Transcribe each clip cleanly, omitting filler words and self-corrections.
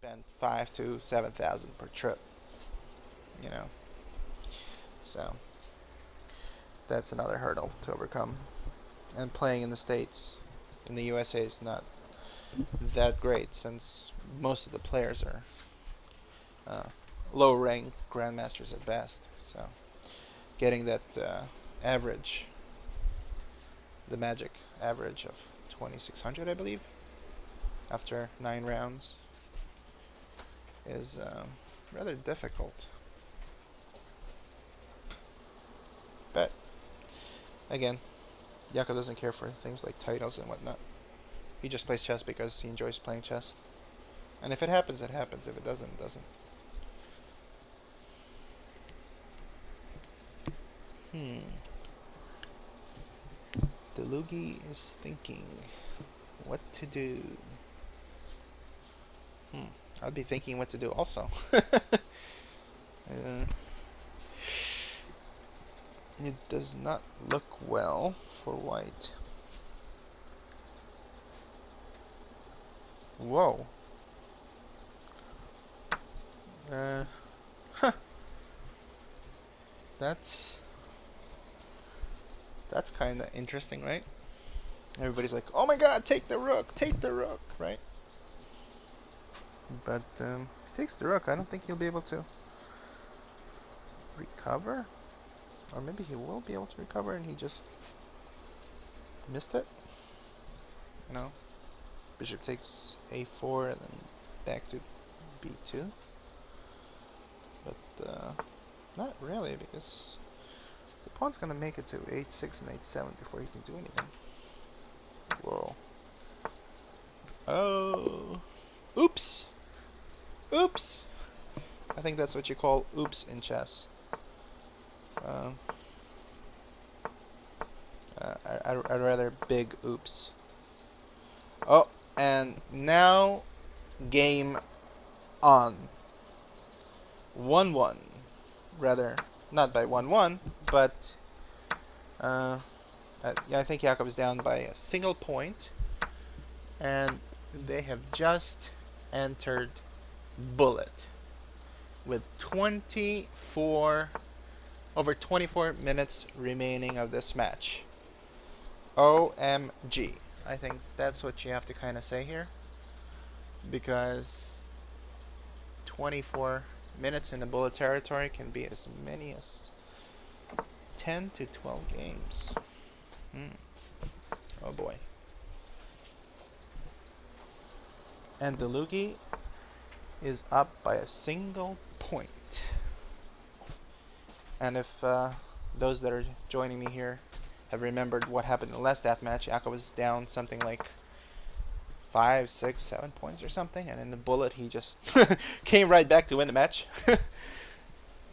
spend 5 to 7,000 per trip, you know. So that's another hurdle to overcome. And playing in the States, in the USA, is not that great since most of the players are uh, low rank grandmasters at best. So getting that average, the magic average of 2600, I believe, after 9 rounds is rather difficult. But again, Yaacov doesn't care for things like titles and whatnot. He just plays chess because he enjoys playing chess. And if it happens, it happens. If it doesn't, it doesn't. Hmm. Dlugy is thinking what to do. Hmm. I'd be thinking what to do also. uh, it does not look well for white. Whoa. Uh, huh. That's kind of interesting, right? Everybody's like, "Oh my God, take the rook!" Right? But if he takes the rook, I don't think he'll be able to recover, or maybe he will be able to recover, and he just missed it. You know, bishop takes a4 and then back to b2. But not really, because the pawn's gonna make it to h6 and h7 before he can do anything. Whoa. Oh. Oops. Oops. I think that's what you call oops in chess. Um, I'd rather big oops. Oh, and now game on. 1-1. Rather, not by 1-1, but yeah, I think Yaacov is down by a single point, and they have just entered bullet with 24 minutes remaining of this match. OMG. I think that's what you have to kind of say here, because 24 minutes in the bullet territory can be as many as 10 to 12 games. Oh boy. And Dlugy is up by a single point. And if those that are joining me here have remembered what happened in the last death match, Yaacov was down something like 5, 6, 7 points or something, and in the bullet he just came right back to win the match.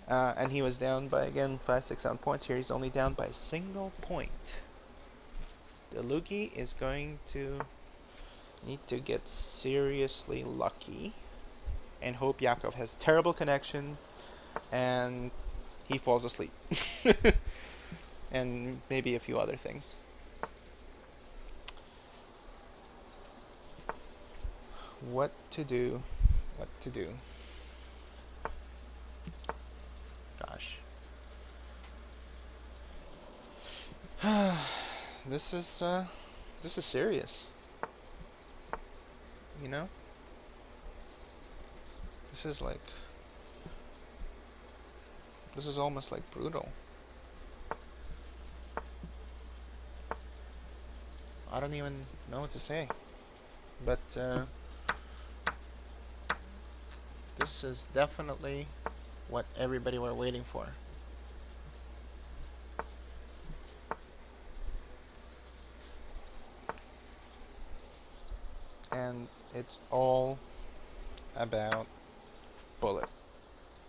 And he was down by, again, 5, 6, 7 points. Here he's only down by a single point. Dlugy is going to need to get seriously lucky and hope Yaacov has terrible connection and he falls asleep. And maybe a few other things. What to do? What to do? Gosh. This is serious. You know? This is almost like brutal. I don't even know what to say. But this is definitely what everybody were waiting for. And it's all about bullet.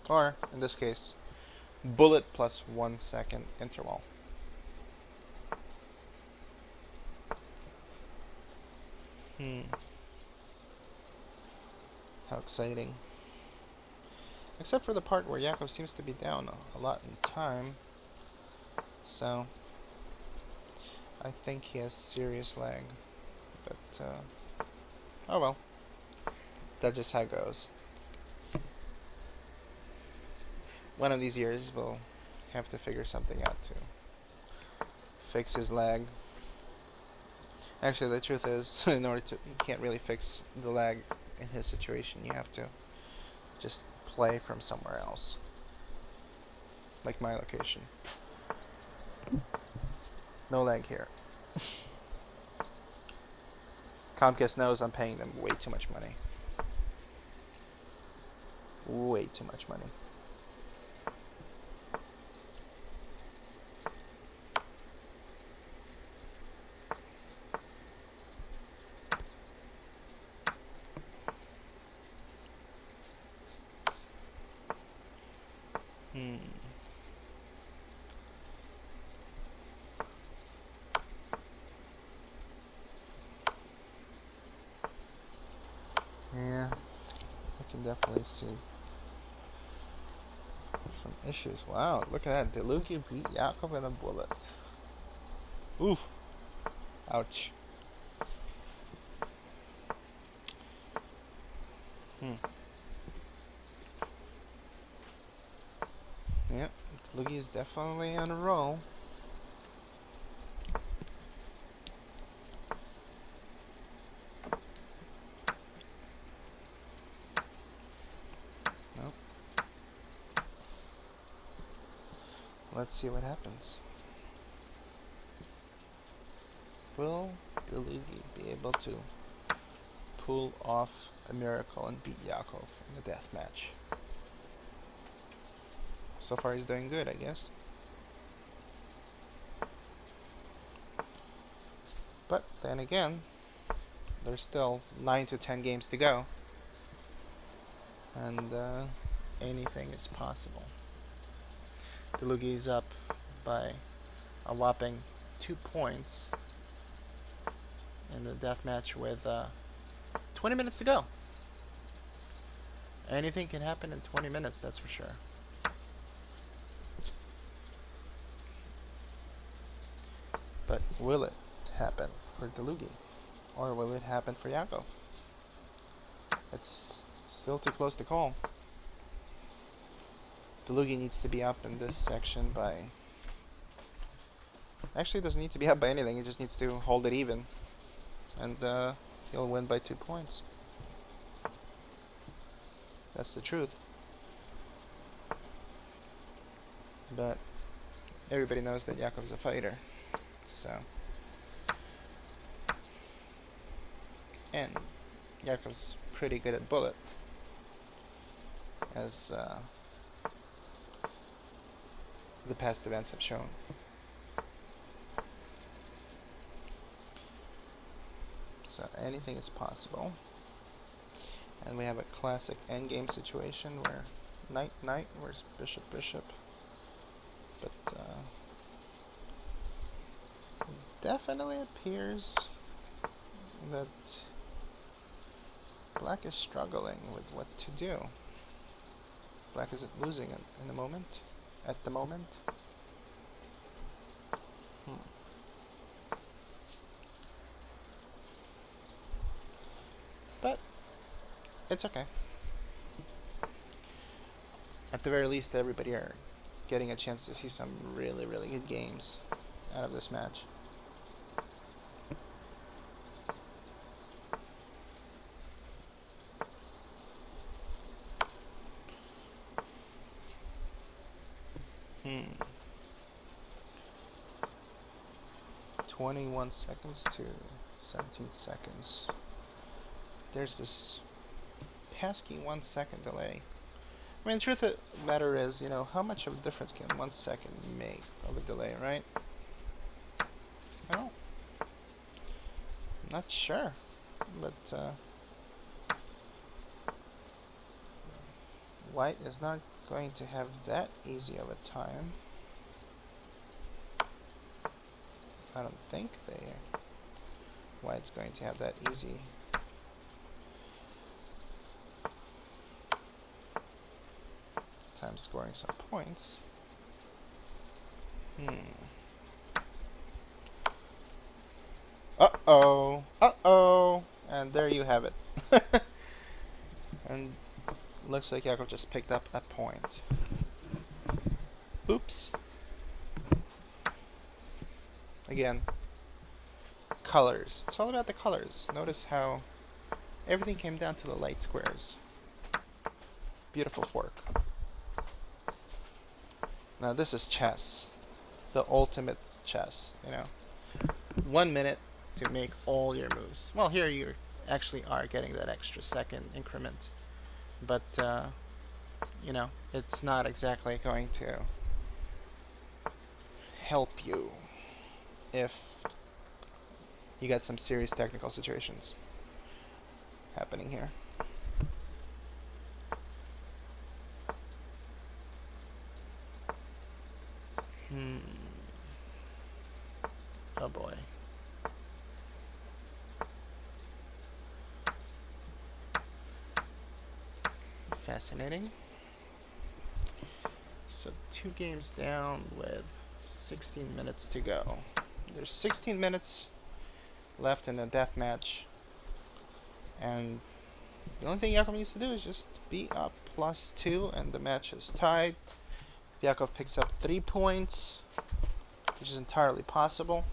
Or, in this case, bullet plus 1 second interval. How exciting. Except for the part where Yaacov seems to be down a lot in time. So, I think he has serious lag. But, oh well. That's just how it goes. One of these years we'll have to figure something out to fix his lag. Actually, the truth is, in order to, you can't really fix the lag in his situation. You have to just play from somewhere else, like my location. No lag here. Comcast knows I'm paying them way too much money. Way too much money. Yeah, I can definitely see some issues. Wow, look at that. Dlugy beat Yaacov in a bullet. Oof. Ouch. Yeah, Dlugy is definitely on a roll. Nope. Let's see what happens. Will Dlugy be able to pull off a miracle and beat Yaacov in the death match? So far he's doing good, I guess. But then again, there's still 9 to 10 games to go. And anything is possible. Dlugy is up by a whopping 2 points in the death match with 20 minutes to go. Anything can happen in 20 minutes, that's for sure. But will it happen for Dlugy? Or will it happen for Yaacov? It's still too close to call. Dlugy needs to be up in this section by... Actually, it doesn't need to be up by anything. He just needs to hold it even. And he'll win by 2 points. That's the truth. But everybody knows that Yaakov's a fighter. So... And Yaakov's pretty good at bullet, as the past events have shown. So anything is possible. And we have a classic endgame situation where knight, where's bishop. But it definitely appears that Black is struggling with what to do. Black isn't losing it at the moment. But it's okay. At the very least, everybody are getting a chance to see some really, really good games out of this match. Hmm. 21 seconds to 17 seconds. There's this pesky 1 second delay. I mean, the truth of the matter is, how much of a difference can 1 second make of a delay, right? Well, I'm not sure, but White is not going to have that easy of a time. I don't think White's going to have that easy. Time scoring some points. Uh-oh. And there you have it. And looks like Yaacov just picked up a point. Oops. Again, colors. It's all about the colors. Notice how everything came down to the light squares. Beautiful fork. Now this is chess. The ultimate chess, you know. 1 minute to make all your moves. Well, here you actually are getting that extra second increment. But, you know, it's not exactly going to help you if you got some serious technical situations happening here. Oh boy. Fascinating. So 2 games down with 16 minutes to go. There's 16 minutes left in the death match, and the only thing Yaacov needs to do is just be up +2, and the match is tied. Yaacov picks up 3 points, which is entirely possible.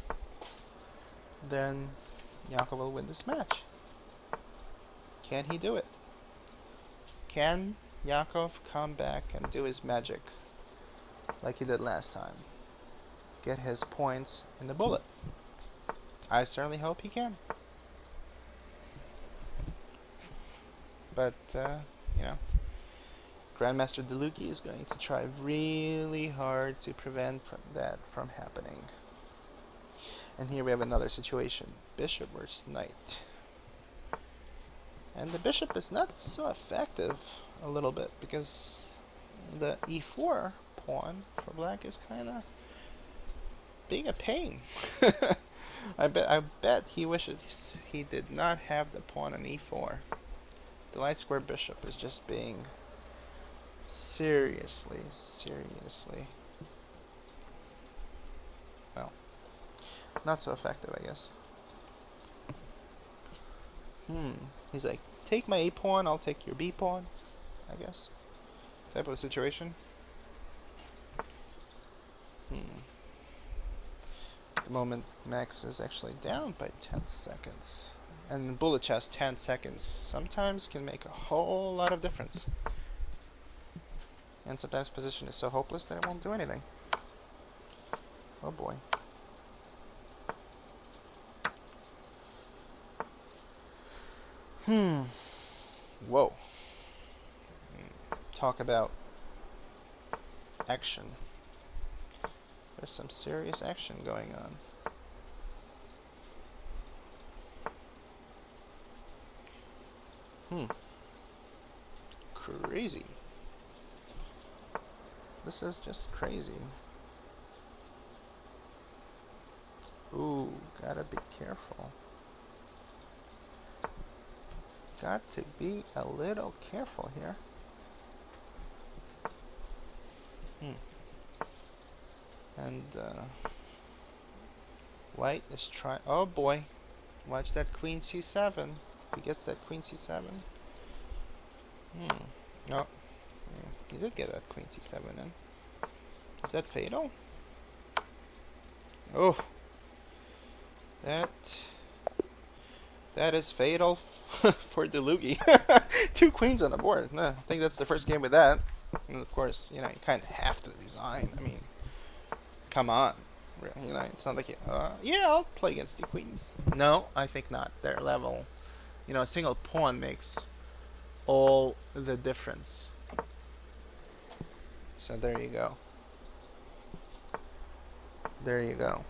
Then Yaacov will win this match. Can he do it? Can Yaacov come back and do his magic like he did last time? Get his points in the bullet. I certainly hope he can. But, you know, Grandmaster Dlugy is going to try really hard to prevent that from happening. And here we have another situation. Bishop versus knight. And the bishop is not so effective a little bit because the e4 pawn for black is kind of being a pain. I bet he wishes he did not have the pawn on e4. The light square bishop is just being seriously, well, not so effective, I guess. He's like, take my a pawn, I'll take your b pawn, I guess. Type of a situation. At the moment, Max is actually down by 10 seconds. And in bullet chess, 10 seconds sometimes can make a whole lot of difference. And sometimes position is so hopeless that it won't do anything. Oh boy. Whoa. Talk about action. There's some serious action going on. Crazy. This is just crazy. Ooh, gotta be careful. Got to be a little careful here. And white is trying. Oh boy, watch that queen c7. He gets that queen c7. No, he did get that queen c7 in. Is that fatal? Oh, that is fatal for Dlugy. 2 queens on the board. No, I think that's the first game with that. And of course, you know, you kind of have to resign. I mean, come on. You know, it's not like, yeah, I'll play against the queens. No, I think not. Their level, you know, a single pawn makes all the difference. So there you go. There you go.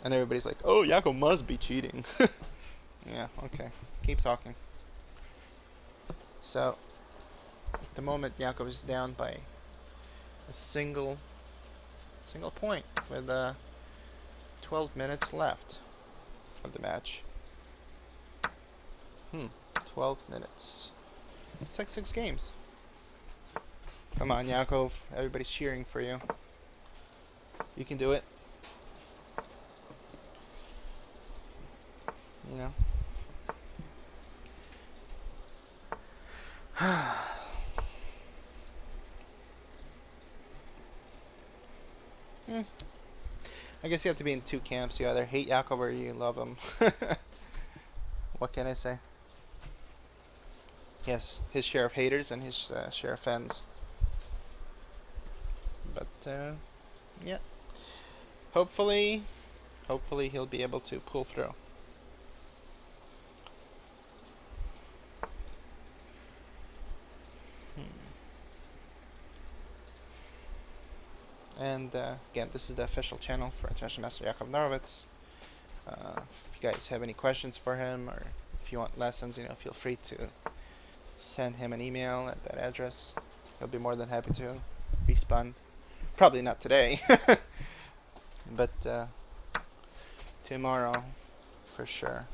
And everybody's like, oh, Yaacov must be cheating. Yeah, okay. Keep talking. So, at the moment, Yaacov is down by a single point with 12 minutes left of the match. 12 minutes. It's like 6 games. Come on, Yaacov. Everybody's cheering for you. You can do it. You know. Hmm. I guess you have to be in two camps. You either hate Yaakov or you love him. What can I say? Yes, his share of haters and his share of fans. But yeah, hopefully, hopefully he'll be able to pull through. Hmm. And again, this is the official channel for International Master Yaacov Norowitz. If you guys have any questions for him, or if you want lessons, feel free to send him an email at that address. He'll be more than happy to respond. Probably not today, but tomorrow for sure.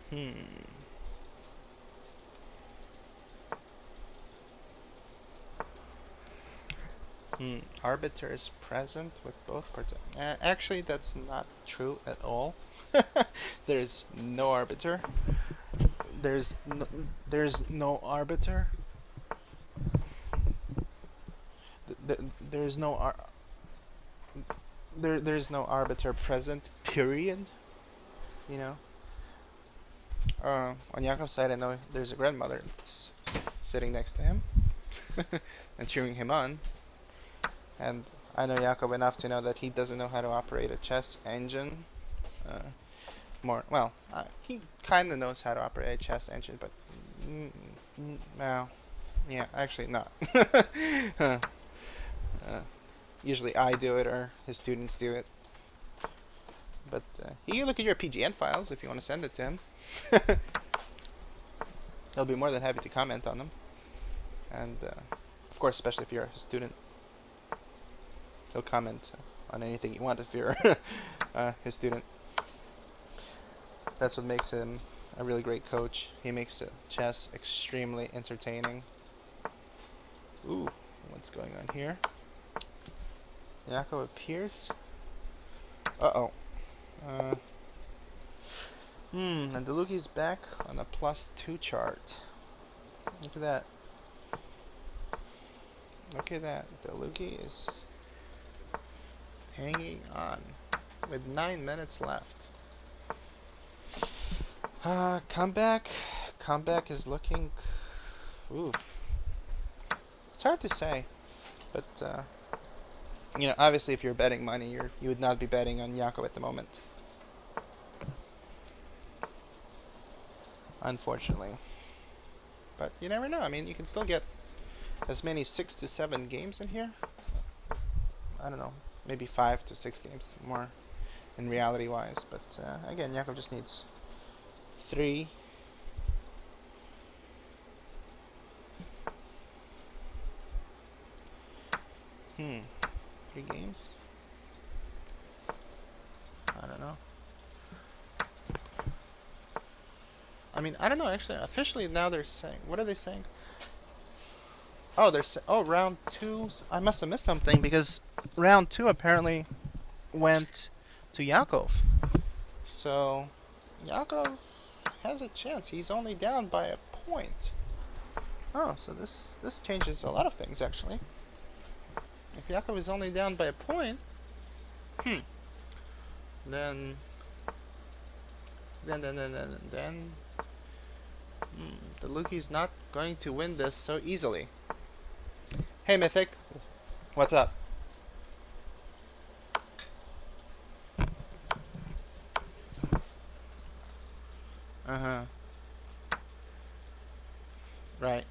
Hmm. Arbiter is present with both parties. Actually, that's not true at all. There's no arbiter. There's no, there's no arbiter. Th- There's no there's no arbiter present. Period. You know. On Yaakov's side, I know there's a grandmother that's sitting next to him and cheering him on. And I know Yaakov enough to know that he doesn't know how to operate a chess engine. Uh, he kind of knows how to operate a chess engine, but well, yeah, actually not. uh, Usually I do it or his students do it. But you can look at your PGN files if you want to send it to him. He'll be more than happy to comment on them. And of course, especially if you're a student, he'll comment on anything you want if you're his student. That's what makes him a really great coach. He makes chess extremely entertaining. Ooh, what's going on here? Yaakov appears. Uh-oh. And Dlugy's back on a +2 chart. Look at that. Look at that. Dlugy is hanging on with 9 minutes left. Comeback. Comeback is looking. Ooh. It's hard to say, but obviously, if you're betting money, you would not be betting on Yaakov at the moment. Unfortunately. But you never know. I mean, you can still get as many 6 to 7 games in here. I don't know, maybe 5 to 6 games more in reality-wise. But again, Yaakov just needs 3. 3 games? I don't know. I mean, I don't know, actually. Officially, now they're saying... What are they saying? Oh, round 2. I must have missed something, because round 2 apparently went to Yaakov. So, Yaakov has a chance. He's only down by a point. Oh, so this changes a lot of things, actually. If Yaakov is only down by a point, then Dlugy's not going to win this so easily. Hey, Mythic, what's up? Uh-huh. Right.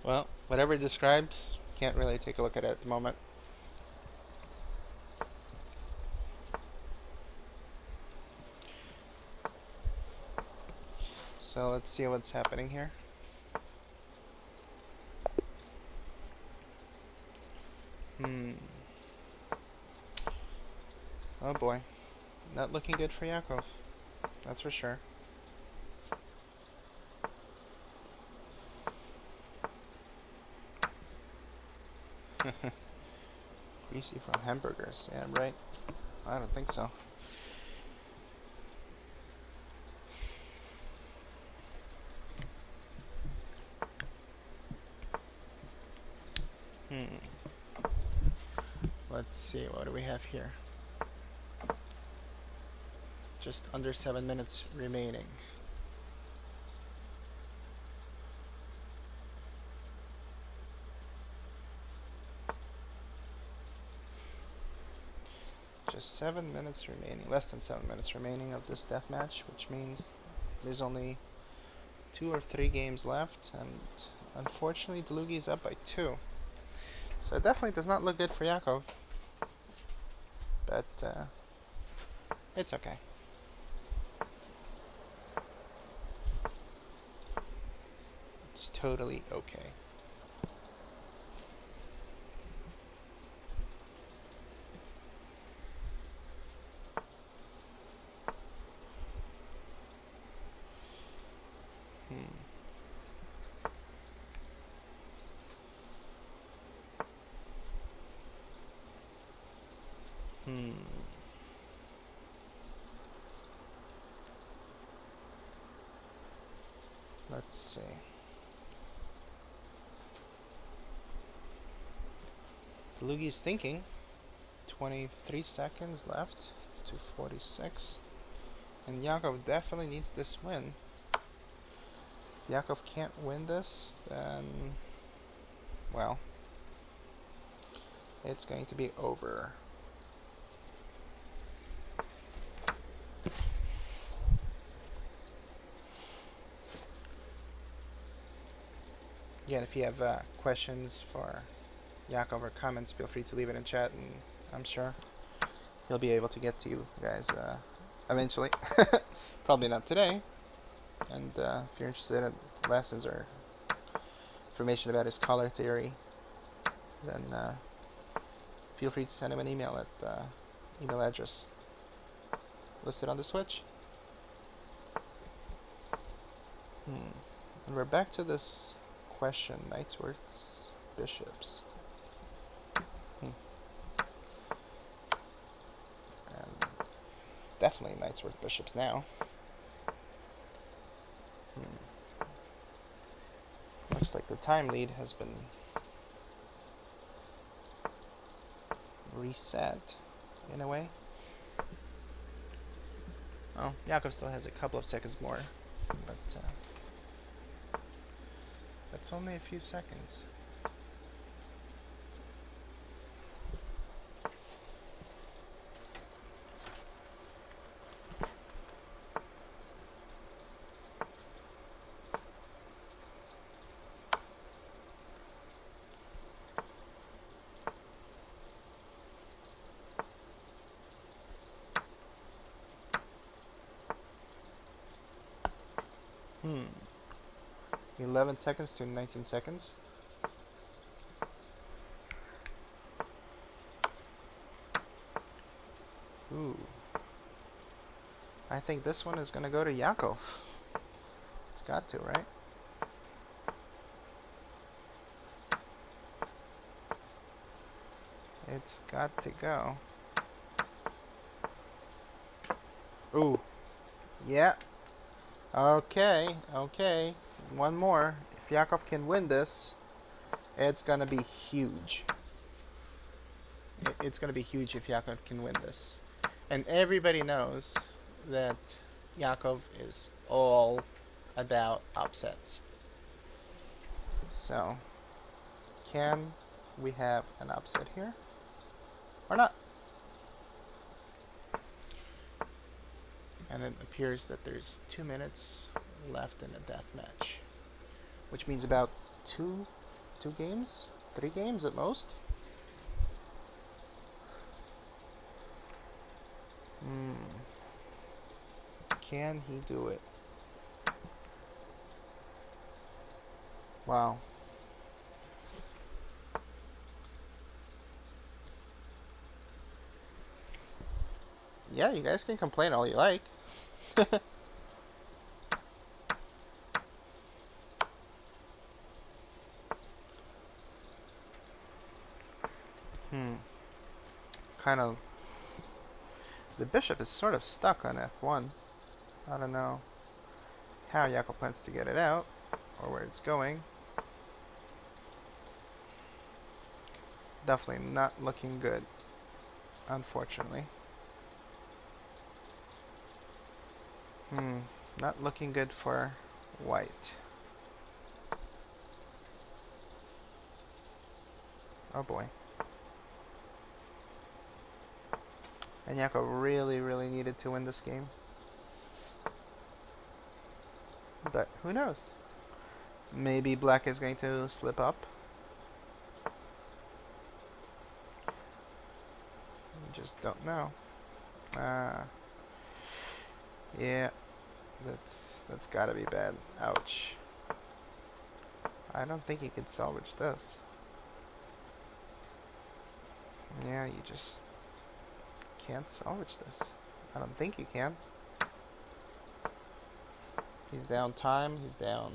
Well, whatever it describes, can't really take a look at it at the moment. So let's see what's happening here. Oh boy. Not looking good for Yaakov. That's for sure. Greasy from hamburgers. Yeah, right. I don't think so. Let's see, what do we have here? Just under 7 minutes remaining. Just 7 minutes remaining, less than 7 minutes remaining of this death match, which means there's only 2 or 3 games left, and unfortunately Dlugy is up by 2. So it definitely does not look good for Yaacov, but it's okay. It's totally okay. Let's see. Dlugy's thinking. 23 seconds left to 46. And Yaacov definitely needs this win. If Yaacov can't win this, then, well, it's going to be over. Again, if you have questions for Yaacov or comments, feel free to leave it in chat, and I'm sure he'll be able to get to you guys eventually. Probably not today. And if you're interested in lessons or information about his color theory, then feel free to send him an email at email address listed on the switch. And we're back to this question, knights versus bishops. And definitely knights versus bishops now. Looks like the time lead has been reset in a way. Oh, Yaacov still has a couple of seconds more, but that's only a few seconds. Hmm. 11 seconds to 19 seconds. Ooh. I think this one is going to go to Yaacov. It's got to, right? It's got to go. Ooh. Yeah. Okay. Okay. One more. If Yaacov can win this, it's going to be huge. It's going to be huge if Yaacov can win this. And everybody knows that Yaacov is all about upsets. So, can we have an upset here? Or not? And it appears that there's 2 minutes left in the death match, which means about two games, 3 games at most. Can he do it? Wow. Yeah, you guys can complain all you like. Hmm. Kind of. The bishop is sort of stuck on f1. I don't know how Yaacov plans to get it out, or where it's going. Definitely not looking good, unfortunately. Not looking good for white. Oh boy. And Yaacov really, really needed to win this game. But who knows? Maybe black is going to slip up. You just don't know. Yeah, that's gotta be bad. Ouch. I don't think he can salvage this. Yeah, you just can't salvage this. I don't think you can. He's down time, he's down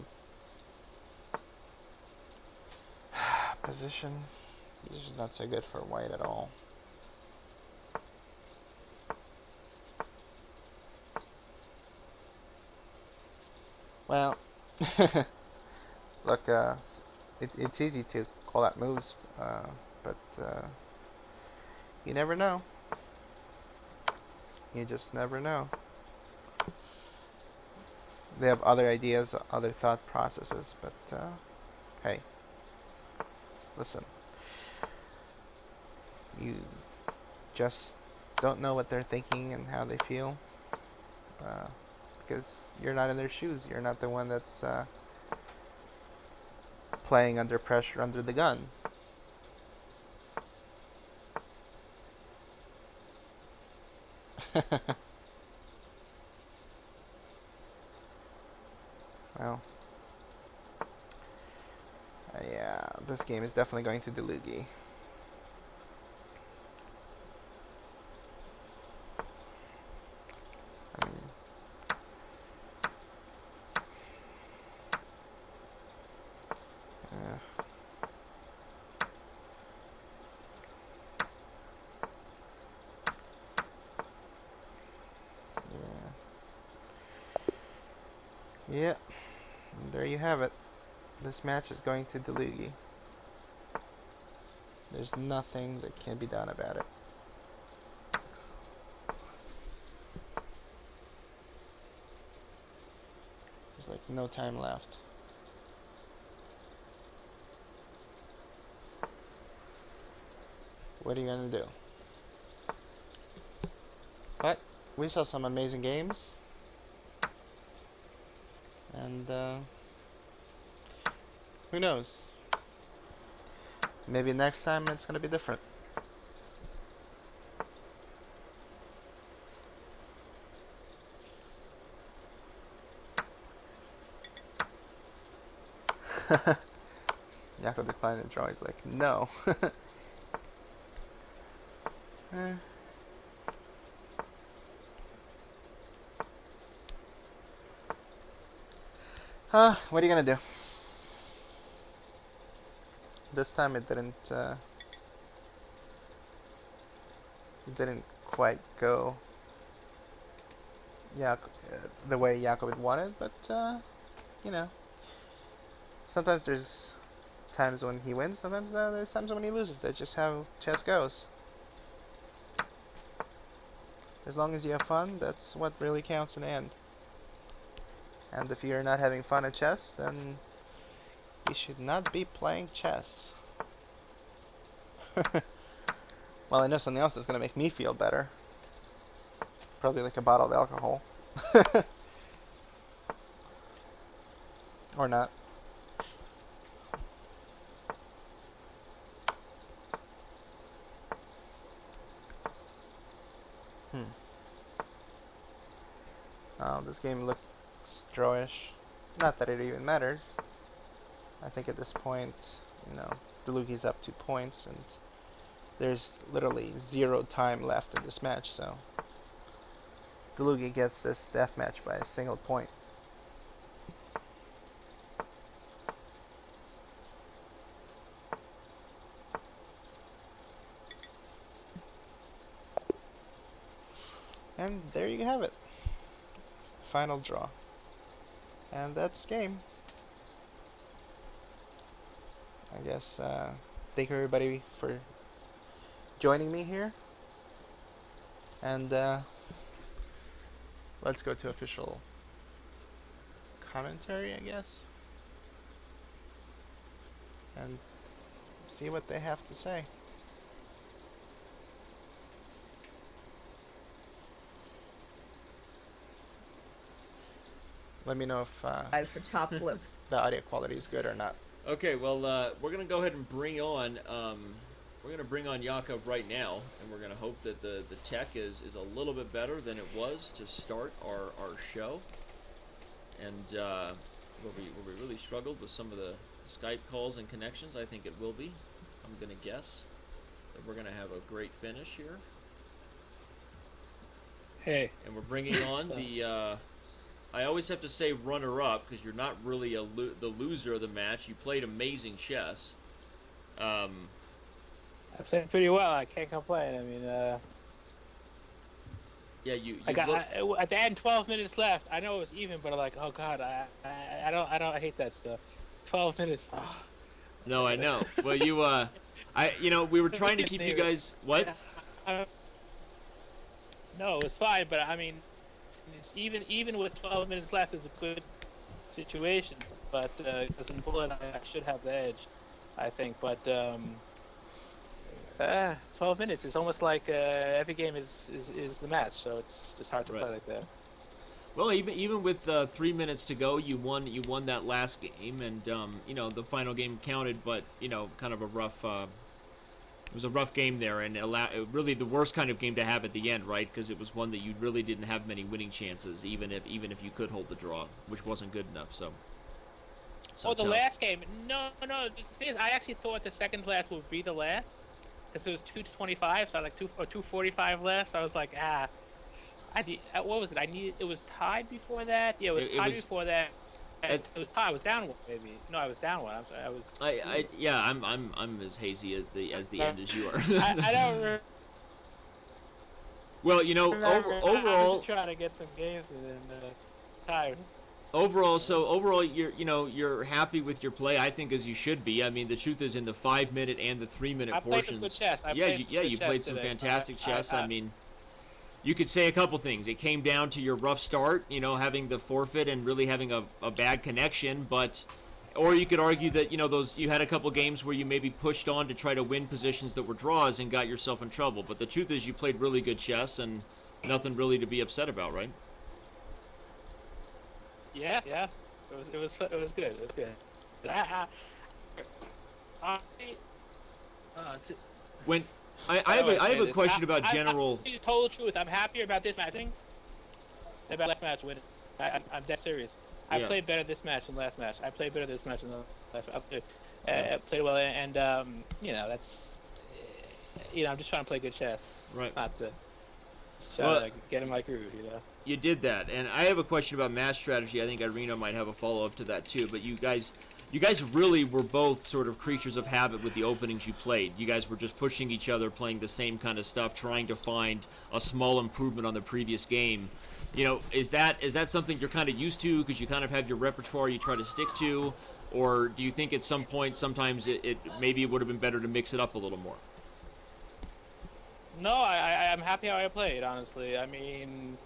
position. This is not so good for white at all. Well, look, it's easy to call out moves, but you never know. You just never know. They have other ideas, other thought processes, but hey, listen. You just don't know what they're thinking and how they feel, because you're not in their shoes. You're not the one that's playing under pressure, under the gun. Well, yeah, this game is definitely going to Dlugy. I mean, yeah, and there you have it. This match is going to Dlugy. There's nothing that can be done about it. There's like no time left. What are you gonna do? But we saw some amazing games, and who knows? Maybe next time it's gonna be different. Yaacov declined the draw. He's like, no. What are you gonna do? This time it didn't quite go the way Yaacov had wanted, but you know, sometimes there's times when he wins, sometimes there's times when he loses. That's just how chess goes. As long as you have fun, that's what really counts in the end. And if you're not having fun at chess, then you should not be playing chess. Well, I know something else that's going to make me feel better. Probably like a bottle of alcohol. Or not. This game looks drawish. Not that it even matters. I think at this point, Dlugy's up 2 points, and there's literally 0 time left in this match, so Dlugy gets this death match by a single point. have it. Final draw. And that's game. I guess thank everybody for joining me here. And let's go to official commentary, I guess. And see what they have to say. Let me know if Eyes for top blips. the audio quality is good or not. Okay, well, we're gonna go ahead and bring on Yaacov right now, and we're gonna hope that the tech is a little bit better than it was to start our show. And where we really struggled with some of the Skype calls and connections, I think it will be. I'm gonna guess that we're gonna have a great finish here. Hey. And we're bringing on the. I always have to say runner-up because you're not really the loser of the match. You played amazing chess. I played pretty well. I can't complain. I mean, yeah, you at the end, 12 minutes left. I know it was even, but I'm like, oh god, I hate that stuff. 12 minutes. Oh. No, I know. Well, we were trying to keep you guys. What? No, it was fine, but I mean, it's even with 12 minutes left, it's a good situation. But because in bullet, I should have the edge, I think. But 12 minutes is almost like every game is the match, so it's just hard to play like that. Well, even with 3 minutes to go, you won that last game, and the final game counted, but kind of a rough. It was a rough game there, and really the worst kind of game to have at the end, right? Because it was one that you really didn't have many winning chances, even if you could hold the draw, which wasn't good enough. So the last game, no. The thing is, I actually thought the second last would be the last, because it was 2:25, so I like 2:45 left. So I was like, what was it? It was tied before that. Yeah, it was tied before that. It was tied. I was down one, maybe. No, I was down one. I'm sorry. I'm as hazy as the end as you are. I don't remember. Well, overall, I was trying to get some games and tired. Overall, you're happy with your play. I think as you should be. I mean, the truth is, in the 5-minute and the 3-minute portions. I played some good chess. You played some fantastic chess. I mean. You could say a couple things. It came down to your rough start, having the forfeit and really having a bad connection. Or you could argue that you had a couple games where you maybe pushed on to try to win positions that were draws and got yourself in trouble. But the truth is, you played really good chess and nothing really to be upset about, right? Yeah. It was good. It was good. When. I have a question about general. To tell the truth, I'm happier about this match than about last match winning. I'm dead serious. I played better this match than last match. I played better this match than the last match. I played well, and that's I'm just trying to play good chess, right? Not to try to get in my groove, You did that, and I have a question about match strategy. I think Irina might have a follow-up to that too. But you guys really were both sort of creatures of habit with the openings you played. You guys were just pushing each other, playing the same kind of stuff, trying to find a small improvement on the previous game. Is that something you're kind of used to because you kind of have your repertoire you try to stick to? Or do you think at some point sometimes maybe it would have been better to mix it up a little more? No, I'm happy how I played, honestly. I mean,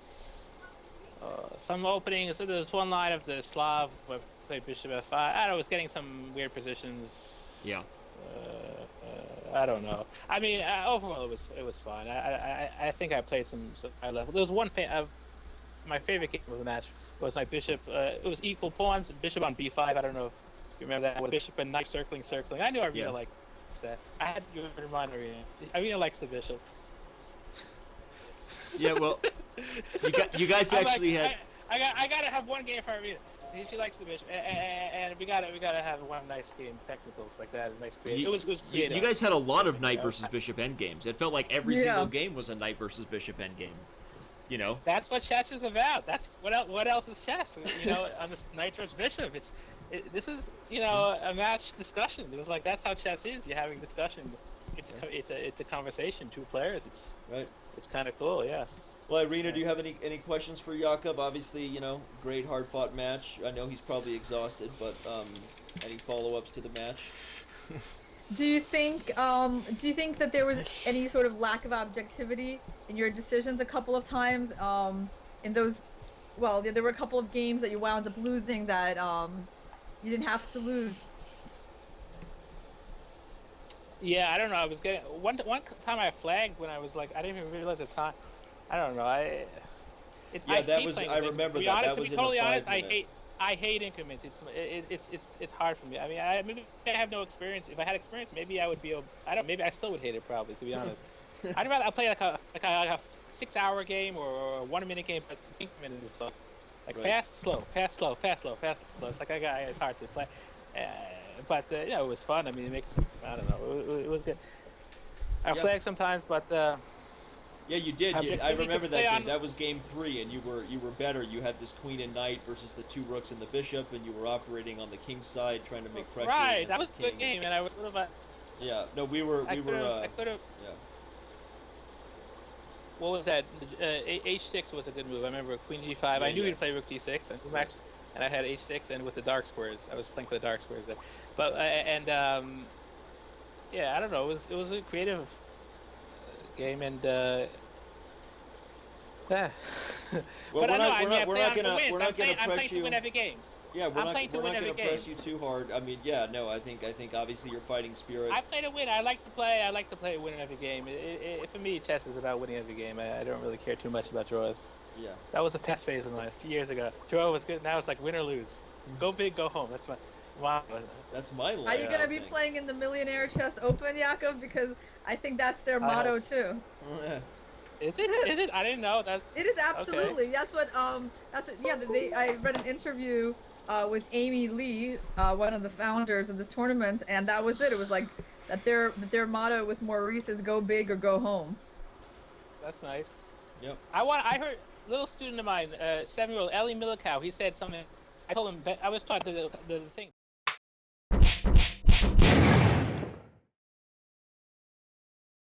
some openings, so there's one line of the Slav where played bishop f5. I was getting some weird positions. Yeah. I don't know. I mean, overall it was fine. I think I played some high level. There was one my favorite game of the match was my bishop. It was equal pawns. Bishop on b5. I don't know if you remember that. With bishop and knight circling. I knew Arena liked that. I had you remind Arena. Arena likes the bishop. Yeah, well, you guys actually had. I gotta have one game for Arena. She likes the bishop, and we gotta have one nice game, technicals like that. Nice creative. It was creative. You guys had a lot of knight versus bishop endgames. It felt like every single game was a knight versus bishop endgame. That's what chess is about. That's what else is chess? On the knight versus bishop. This is a match discussion. It was like that's how chess is. You're having discussion. It's a conversation. Two players. It's kind of cool. Yeah. Well, Irina, do you have any questions for Yaacov? Obviously, great hard fought match. I know he's probably exhausted, but any follow ups to the match? Do you think that there was any sort of lack of objectivity in your decisions a couple of times? In those, well, there were a couple of games that you wound up losing that you didn't have to lose. Yeah, I don't know. I was getting one time I flagged when I was like I didn't even realize the time. I don't know. Yeah, I that hate was. playing I with it. remember To be that. honest, That to was be in the totally honest, 5 minute. I hate increments. It's hard for me. I mean, maybe I have no experience. If I had experience, maybe I would be. I don't. Maybe I still would hate it. Probably, to be honest. I'd rather I play like a 6 hour game or a 1 minute game, but increment and stuff. Like Right. fast, slow, fast, slow, fast, slow, fast, slow. It's like it's hard to play. But it was fun. I mean, it makes. I don't know. It was good. I Yeah. flag sometimes, but Yeah, you did. Objectivity I remember to that play game. on- That was game 3, and you were better. You had this queen and knight versus the 2 rooks and the bishop, and you were operating on the king's side, trying to make pressure. right, against that was a the good king. game, and I would have. Yeah. No, we were. I could have. Yeah. What was that? H6 was a good move. I remember Queen G5. Yeah, I knew yeah. he'd play Rook D6, and I had H6, and with the dark squares, I was playing for the dark squares there. But yeah, I don't know. It was a creative game, and yeah. Well, But I know I mean, we're not gonna win. we're not gonna I'm press playing to you. win every game. Yeah, we're I'm not playing to we're win not gonna every press game. you too hard. I mean, yeah, no, I think obviously your fighting spirit. I play to win. I like to play. I like to play win every game. For me, chess is about winning every game. I don't really care too much about draws. Yeah. That was a past phase in life a few years ago. Draw was good. Now it's like win or lose. Go big, go home. That's my. Wow. That's my life. Are you gonna I be think. playing in the Millionaire Chess Open, Yaakov? Because I think that's their motto too. Is it? Is it? I didn't know. That's. It is absolutely. That's what. Yeah. I read an interview with Amy Lee, one of the founders of this tournament, and that was it. It was like that their motto with Maurice is "Go big or go home." That's nice. Yep. I heard a little student of mine, 7-year-old Ellie Milikow. He said something. I told him. I was taught the thing.